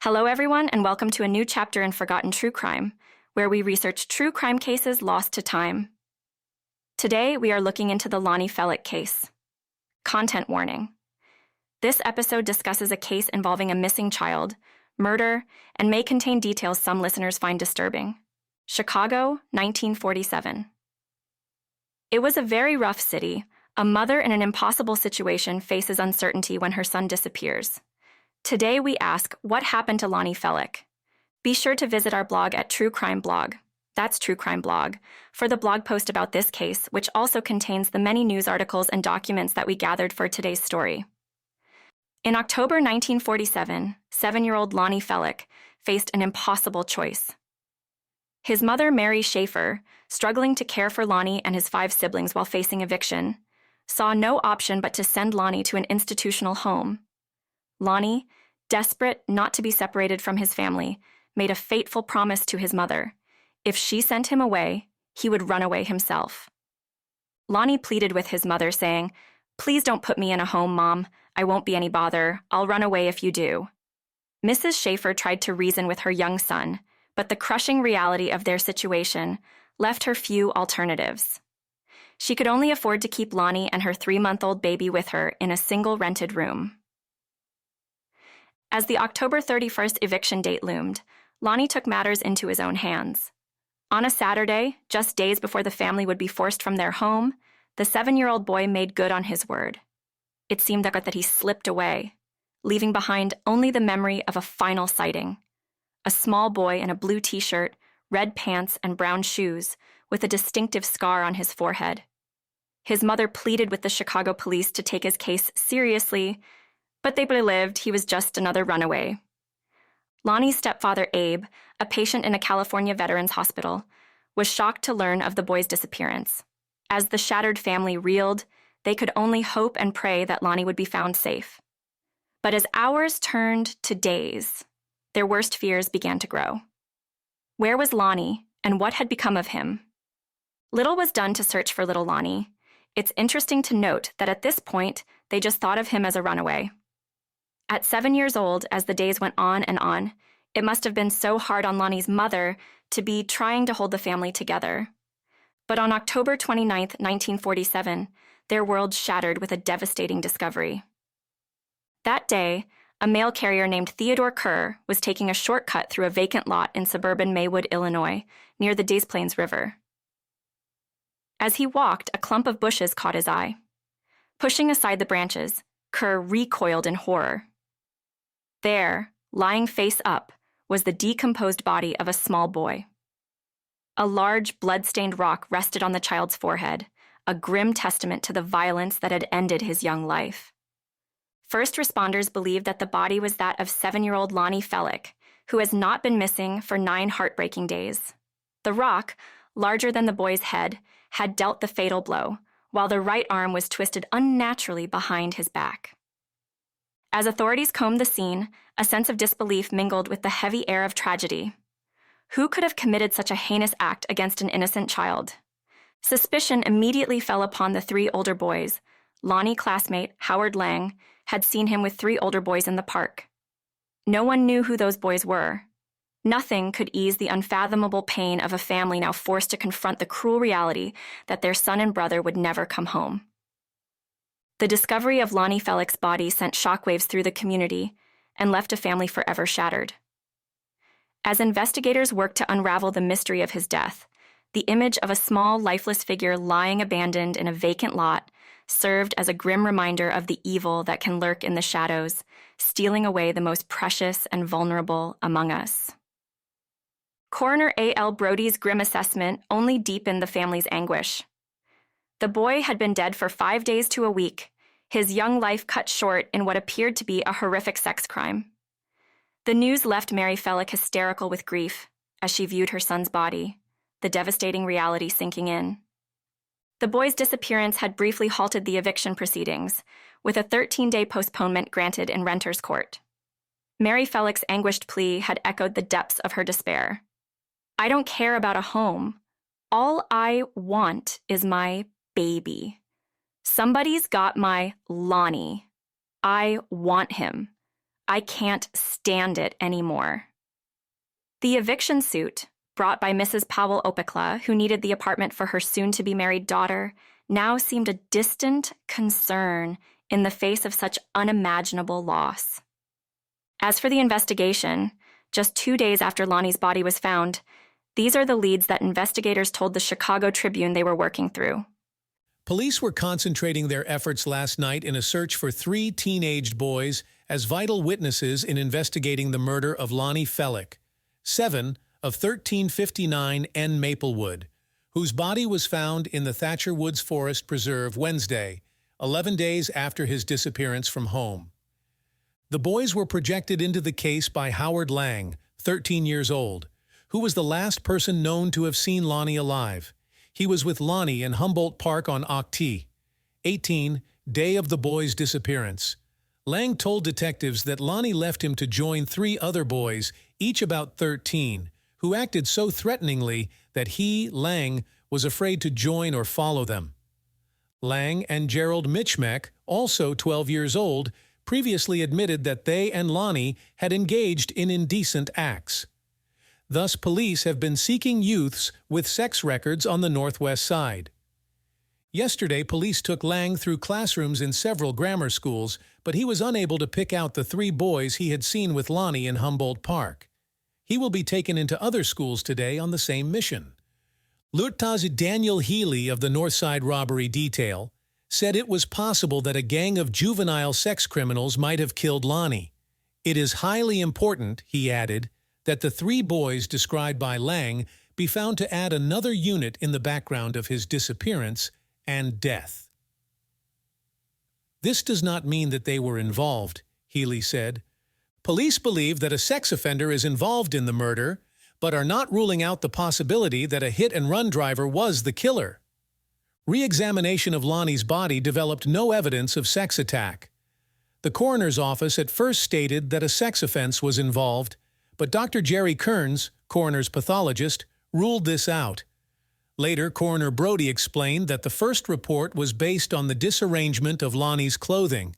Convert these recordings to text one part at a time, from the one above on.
Hello, everyone, and welcome to a new chapter in Forgotten True Crime, where we research true crime cases lost to time. Today, we are looking into the Lonnie Fellick case. Content warning. This episode discusses a case involving a missing child, murder, and may contain details some listeners find disturbing. Chicago, 1947. It was a very rough city. A mother in an impossible situation faces uncertainty when her son disappears. Today we ask, what happened to Lonnie Fellick? Be sure to visit our blog at True Crime Blog, that's True Crime Blog, for the blog post about this case, which also contains the many news articles and documents that we gathered for today's story. In October 1947, 7-year-old Lonnie Fellick faced an impossible choice. His mother, Mary Schaefer, struggling to care for Lonnie and his 5 siblings while facing eviction, saw no option but to send Lonnie to an institutional home. Lonnie, desperate not to be separated from his family, made a fateful promise to his mother. If she sent him away, he would run away himself. Lonnie pleaded with his mother, saying, "Please don't put me in a home, Mom. I won't be any bother. I'll run away if you do." Mrs. Schaefer tried to reason with her young son, but the crushing reality of their situation left her few alternatives. She could only afford to keep Lonnie and her 3-month-old baby with her in a single rented room. As the October 31st eviction date loomed, Lonnie took matters into his own hands. On a Saturday, just days before the family would be forced from their home, the 7-year-old boy made good on his word. It seemed that he slipped away, leaving behind only the memory of a final sighting. A small boy in a blue t-shirt, red pants, and brown shoes, with a distinctive scar on his forehead. His mother pleaded with the Chicago police to take his case seriously, but they believed he was just another runaway. Lonnie's stepfather, Abe, a patient in a California veterans hospital, was shocked to learn of the boy's disappearance. As the shattered family reeled, they could only hope and pray that Lonnie would be found safe. But as hours turned to days, their worst fears began to grow. Where was Lonnie, and what had become of him? Little was done to search for little Lonnie. It's interesting to note that at this point, they just thought of him as a runaway. At 7 years old, as the days went on and on, it must have been so hard on Lonnie's mother to be trying to hold the family together. But on October 29th, 1947, their world shattered with a devastating discovery. That day, a mail carrier named Theodore Kerr was taking a shortcut through a vacant lot in suburban Maywood, Illinois, near the Des Plaines River. As he walked, a clump of bushes caught his eye. Pushing aside the branches, Kerr recoiled in horror. There, lying face up, was the decomposed body of a small boy. A large, blood-stained rock rested on the child's forehead, a grim testament to the violence that had ended his young life. First responders believed that the body was that of 7-year-old Lonnie Fellick, who has not been missing for 9 heartbreaking days. The rock, larger than the boy's head, had dealt the fatal blow, while the right arm was twisted unnaturally behind his back. As authorities combed the scene, a sense of disbelief mingled with the heavy air of tragedy. Who could have committed such a heinous act against an innocent child? Suspicion immediately fell upon the 3 older boys. Lonnie classmate Howard Lang had seen him with 3 older boys in the park. No one knew who those boys were. Nothing could ease the unfathomable pain of a family now forced to confront the cruel reality that their son and brother would never come home. The discovery of Lonnie Fellick's body sent shockwaves through the community and left a family forever shattered. As investigators worked to unravel the mystery of his death, the image of a small, lifeless figure lying abandoned in a vacant lot served as a grim reminder of the evil that can lurk in the shadows, stealing away the most precious and vulnerable among us. Coroner A.L. Brody's grim assessment only deepened the family's anguish. The boy had been dead for 5 days to a week, his young life cut short in what appeared to be a horrific sex crime. The news left Mary Fellick hysterical with grief as she viewed her son's body, the devastating reality sinking in. The boy's disappearance had briefly halted the eviction proceedings, with a 13-day postponement granted in renter's court. Mary Fellick's anguished plea had echoed the depths of her despair. "I don't care about a home. All I want is my baby. Somebody's got my Lonnie. I want him. I can't stand it anymore. The eviction suit, brought by Mrs. Powell Opekla, who needed the apartment for her soon-to-be-married daughter, now seemed a distant concern in the face of such unimaginable loss. As for the investigation, just 2 days after Lonnie's body was found, these are the leads that investigators told the Chicago Tribune they were working through. Police were concentrating their efforts last night in a search for 3 teenaged boys as vital witnesses in investigating the murder of Lonnie Fellick, 7 of 1359 N Maplewood, whose body was found in the Thatcher Woods Forest Preserve Wednesday, 11 days after his disappearance from home. The boys were projected into the case by Howard Lang, 13 years old, who was the last person known to have seen Lonnie alive. He was with Lonnie in Humboldt Park on Oct. 18, day of the boys' disappearance. Lang told detectives that Lonnie left him to join 3 other boys, each about 13, who acted so threateningly that he, Lang, was afraid to join or follow them. Lang and Gerald Mitchmek, also 12 years old, previously admitted that they and Lonnie had engaged in indecent acts. Thus, police have been seeking youths with sex records on the Northwest Side. Yesterday, police took Lang through classrooms in several grammar schools, but he was unable to pick out the 3 boys he had seen with Lonnie in Humboldt Park. He will be taken into other schools today on the same mission. Lieutenant Daniel Healy of the Northside Robbery Detail said it was possible that a gang of juvenile sex criminals might have killed Lonnie. It is highly important, he added, that the 3 boys described by Lang be found to add another unit in the background of his disappearance and death. This does not mean that they were involved, Healy said. Police believe that a sex offender is involved in the murder, but are not ruling out the possibility that a hit-and-run driver was the killer. Re-examination of Lonnie's body developed no evidence of sex attack. The coroner's office at first stated that a sex offense was involved, but Dr. Jerry Kearns, coroner's pathologist, ruled this out. Later, Coroner Brody explained that the first report was based on the disarrangement of Lonnie's clothing,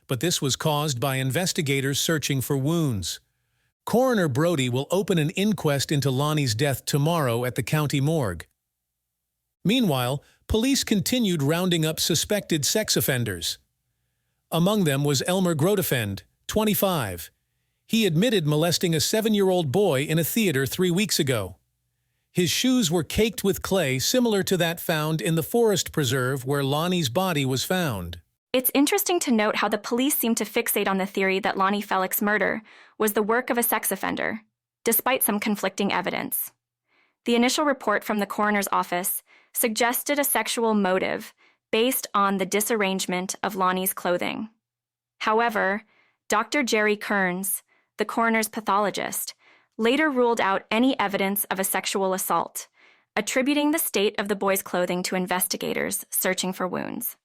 but this was caused by investigators searching for wounds. Coroner Brody will open an inquest into Lonnie's death tomorrow at the county morgue. Meanwhile, police continued rounding up suspected sex offenders. Among them was Elmer Grotefend, 25. He admitted molesting a 7-year-old boy in a theater 3 weeks ago. His shoes were caked with clay similar to that found in the forest preserve where Lonnie's body was found. It's interesting to note how the police seem to fixate on the theory that Lonnie Fellick's murder was the work of a sex offender, despite some conflicting evidence. The initial report from the coroner's office suggested a sexual motive based on the disarrangement of Lonnie's clothing. However, Dr. Jerry Kearns, the coroner's pathologist, later ruled out any evidence of a sexual assault, attributing the state of the boy's clothing to investigators searching for wounds.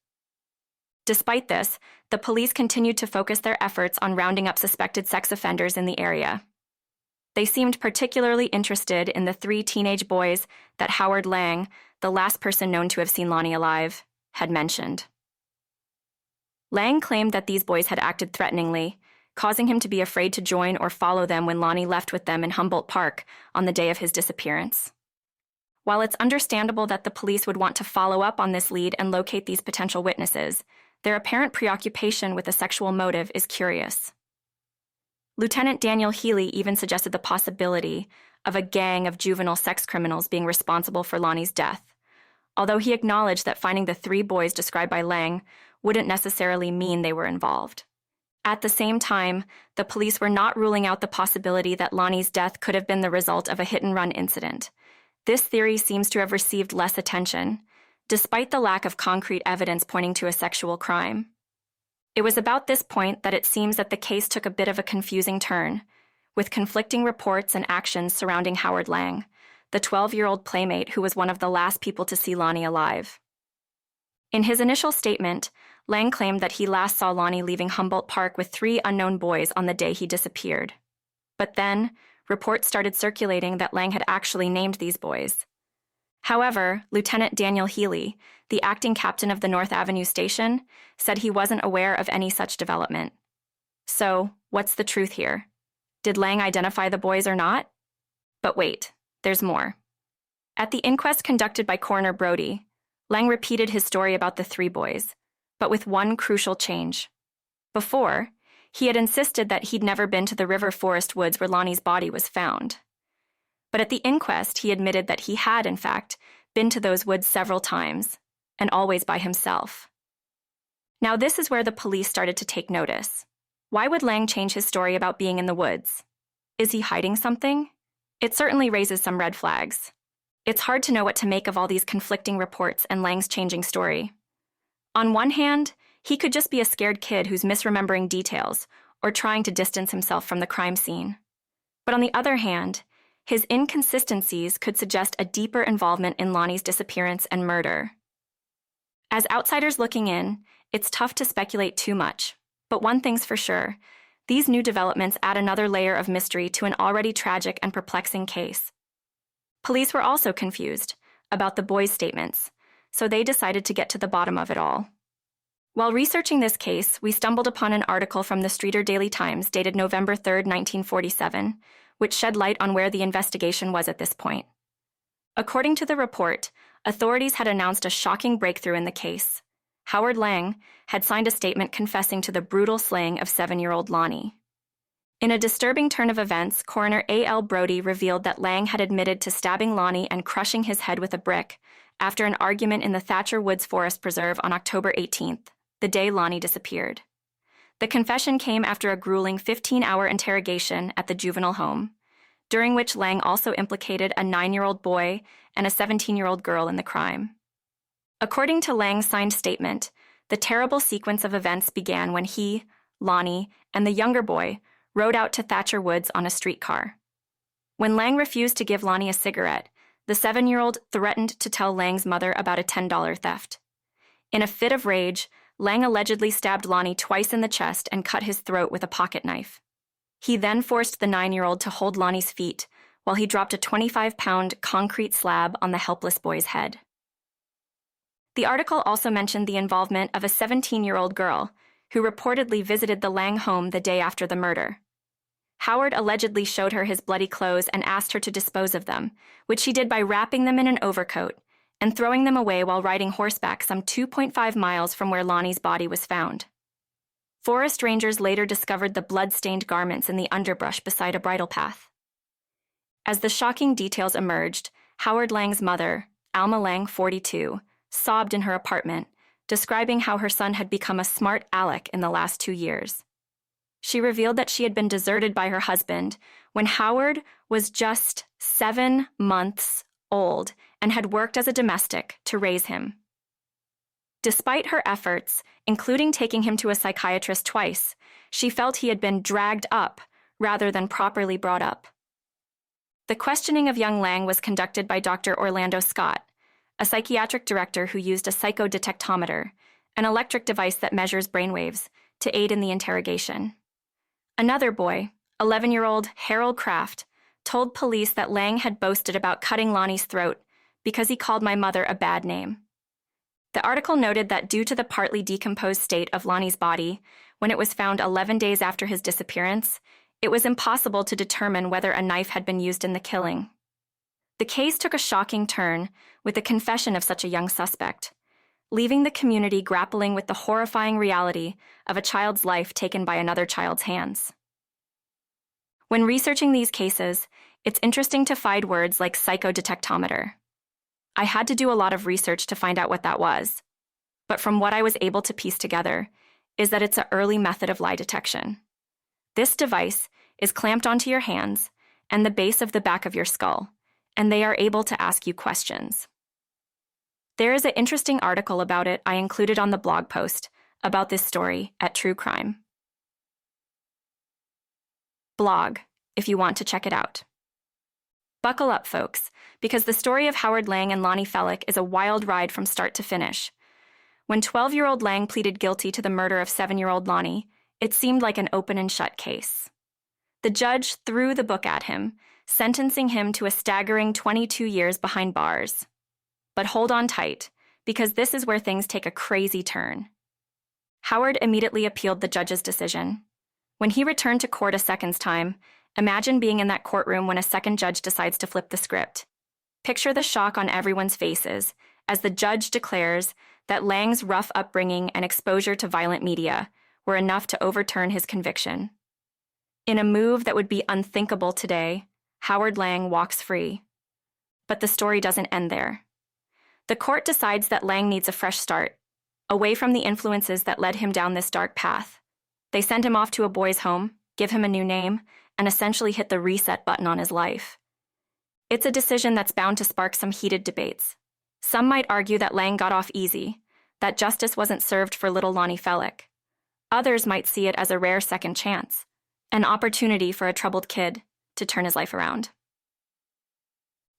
Despite this, the police continued to focus their efforts on rounding up suspected sex offenders in the area. They seemed particularly interested in the 3 teenage boys that Howard Lang, the last person known to have seen Lonnie alive, had mentioned. Lang claimed that these boys had acted threateningly, causing him to be afraid to join or follow them when Lonnie left with them in Humboldt Park on the day of his disappearance. While it's understandable that the police would want to follow up on this lead and locate these potential witnesses, their apparent preoccupation with a sexual motive is curious. Lieutenant Daniel Healy even suggested the possibility of a gang of juvenile sex criminals being responsible for Lonnie's death, although he acknowledged that finding the 3 boys described by Lang wouldn't necessarily mean they were involved. At the same time, the police were not ruling out the possibility that Lonnie's death could have been the result of a hit-and-run incident. This theory seems to have received less attention, despite the lack of concrete evidence pointing to a sexual crime. It was about this point that it seems that the case took a bit of a confusing turn, with conflicting reports and actions surrounding Howard Lang, the 12-year-old playmate who was one of the last people to see Lonnie alive. In his initial statement, Lang claimed that he last saw Lonnie leaving Humboldt Park with 3 unknown boys on the day he disappeared. But then, reports started circulating that Lang had actually named these boys. However, Lieutenant Daniel Healy, the acting captain of the North Avenue station, said he wasn't aware of any such development. So, what's the truth here? Did Lang identify the boys or not? But wait, there's more. At the inquest conducted by Coroner Brody, Lang repeated his story about the 3 boys, but with one crucial change. Before, he had insisted that he'd never been to the river forest woods where Lonnie's body was found. But at the inquest, he admitted that he had, in fact, been to those woods several times, and always by himself. Now this is where the police started to take notice. Why would Lang change his story about being in the woods? Is he hiding something? It certainly raises some red flags. It's hard to know what to make of all these conflicting reports and Lang's changing story. On one hand, he could just be a scared kid who's misremembering details or trying to distance himself from the crime scene. But on the other hand, his inconsistencies could suggest a deeper involvement in Lonnie's disappearance and murder. As outsiders looking in, it's tough to speculate too much, but one thing's for sure, these new developments add another layer of mystery to an already tragic and perplexing case. Police were also confused about the boys' statements, so they decided to get to the bottom of it all. While researching this case, we stumbled upon an article from the Streeter Daily Times dated November 3, 1947, which shed light on where the investigation was at this point. According to the report, authorities had announced a shocking breakthrough in the case. Howard Lang had signed a statement confessing to the brutal slaying of 7-year-old Lonnie. In a disturbing turn of events, Coroner A.L. Brody revealed that Lang had admitted to stabbing Lonnie and crushing his head with a brick after an argument in the Thatcher Woods Forest Preserve on October 18th, the day Lonnie disappeared. The confession came after a grueling 15-hour interrogation at the juvenile home, during which Lang also implicated a 9-year-old boy and a 17-year-old girl in the crime. According to Lang's signed statement, the terrible sequence of events began when he, Lonnie, and the younger boy rode out to Thatcher Woods on a streetcar. When Lang refused to give Lonnie a cigarette, the 7-year-old threatened to tell Lang's mother about a $10 theft. In a fit of rage, Lang allegedly stabbed Lonnie twice in the chest and cut his throat with a pocket knife. He then forced the 9-year-old to hold Lonnie's feet while he dropped a 25-pound concrete slab on the helpless boy's head. The article also mentioned the involvement of a 17-year-old girl who reportedly visited the Lang home the day after the murder. Howard allegedly showed her his bloody clothes and asked her to dispose of them, which she did by wrapping them in an overcoat and throwing them away while riding horseback some 2.5 miles from where Lonnie's body was found. Forest rangers later discovered the blood-stained garments in the underbrush beside a bridle path. As the shocking details emerged, Howard Lang's mother, Alma Lang, 42, sobbed in her apartment, describing how her son had become a smart aleck in the last 2 years. She revealed that she had been deserted by her husband when Howard was just 7 months old and had worked as a domestic to raise him. Despite her efforts, including taking him to a psychiatrist twice, she felt he had been dragged up rather than properly brought up. The questioning of young Lang was conducted by Dr. Orlando Scott, a psychiatric director who used a psychodetectometer, an electric device that measures brainwaves, to aid in the interrogation. Another boy, 11-year-old Harold Kraft, told police that Lang had boasted about cutting Lonnie's throat because he called my mother a bad name. The article noted that due to the partly decomposed state of Lonnie's body, when it was found 11 days after his disappearance, it was impossible to determine whether a knife had been used in the killing. The case took a shocking turn with the confession of such a young suspect, leaving the community grappling with the horrifying reality of a child's life taken by another child's hands. When researching these cases, it's interesting to find words like psychodetectometer. I had to do a lot of research to find out what that was, but from what I was able to piece together is that it's an early method of lie detection. This device is clamped onto your hands and the base of the back of your skull, and they are able to ask you questions. There is an interesting article about it I included on the blog post about this story at True Crime. Blog, if you want to check it out. Buckle up, folks, because the story of Howard Lang and Lonnie Fellick is a wild ride from start to finish. When 12-year-old Lang pleaded guilty to the murder of 7-year-old Lonnie, it seemed like an open and shut case. The judge threw the book at him, sentencing him to a staggering 22 years behind bars. But hold on tight, because this is where things take a crazy turn. Howard immediately appealed the judge's decision. When he returned to court a second time, imagine being in that courtroom when a second judge decides to flip the script. Picture the shock on everyone's faces as the judge declares that Lang's rough upbringing and exposure to violent media were enough to overturn his conviction. In a move that would be unthinkable today, Howard Lang walks free. But the story doesn't end there. The court decides that Lang needs a fresh start, away from the influences that led him down this dark path. They send him off to a boys' home, give him a new name, and essentially hit the reset button on his life. It's a decision that's bound to spark some heated debates. Some might argue that Lang got off easy, that justice wasn't served for little Lonnie Fellick. Others might see it as a rare second chance, an opportunity for a troubled kid to turn his life around.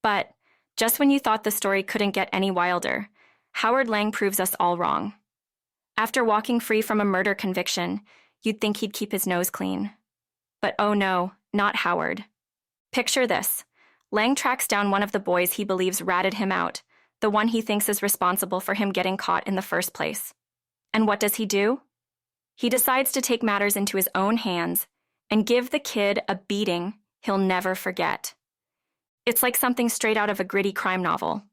But just when you thought the story couldn't get any wilder, Howard Lang proves us all wrong. After walking free from a murder conviction, you'd think he'd keep his nose clean. But oh no, not Howard. Picture this. Lang tracks down one of the boys he believes ratted him out, the one he thinks is responsible for him getting caught in the first place. And what does he do? He decides to take matters into his own hands and give the kid a beating he'll never forget. It's like something straight out of a gritty crime novel.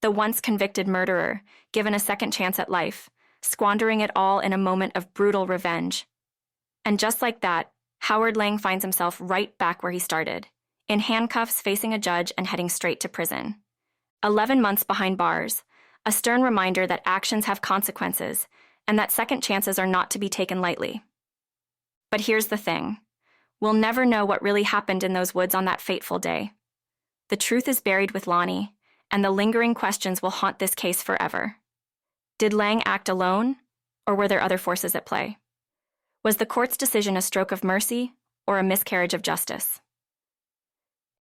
The once convicted murderer, given a second chance at life, squandering it all in a moment of brutal revenge. And just like that, Howard Lang finds himself right back where he started, in handcuffs facing a judge and heading straight to prison. 11 months behind bars, a stern reminder that actions have consequences and that second chances are not to be taken lightly. But here's the thing. We'll never know what really happened in those woods on that fateful day. The truth is buried with Lonnie, and the lingering questions will haunt this case forever. Did Lang act alone, or were there other forces at play? Was the court's decision a stroke of mercy or a miscarriage of justice?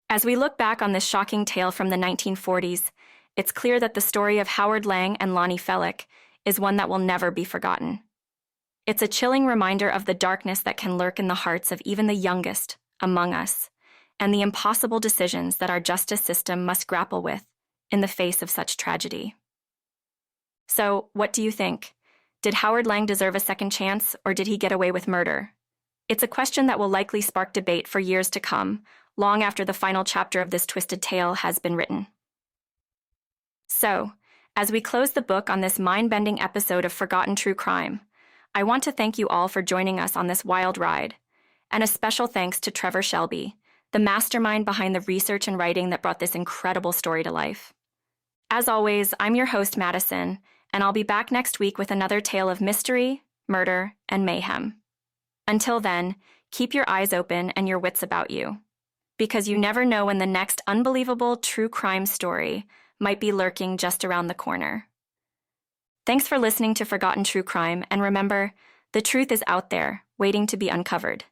As we look back on this shocking tale from the 1940s, it's clear that the story of Howard Lang and Lonnie Fellick is one that will never be forgotten. It's a chilling reminder of the darkness that can lurk in the hearts of even the youngest among us, and the impossible decisions that our justice system must grapple with in the face of such tragedy. So, what do you think? Did Howard Lang deserve a second chance, or did he get away with murder? It's a question that will likely spark debate for years to come, long after the final chapter of this twisted tale has been written. So, as we close the book on this mind-bending episode of Forgotten True Crime, I want to thank you all for joining us on this wild ride, and a special thanks to Trevor Shelby, the mastermind behind the research and writing that brought this incredible story to life. As always, I'm your host, Madison, and I'll be back next week with another tale of mystery, murder, and mayhem. Until then, keep your eyes open and your wits about you, because you never know when the next unbelievable true crime story might be lurking just around the corner. Thanks for listening to Forgotten True Crime, and remember, the truth is out there, waiting to be uncovered.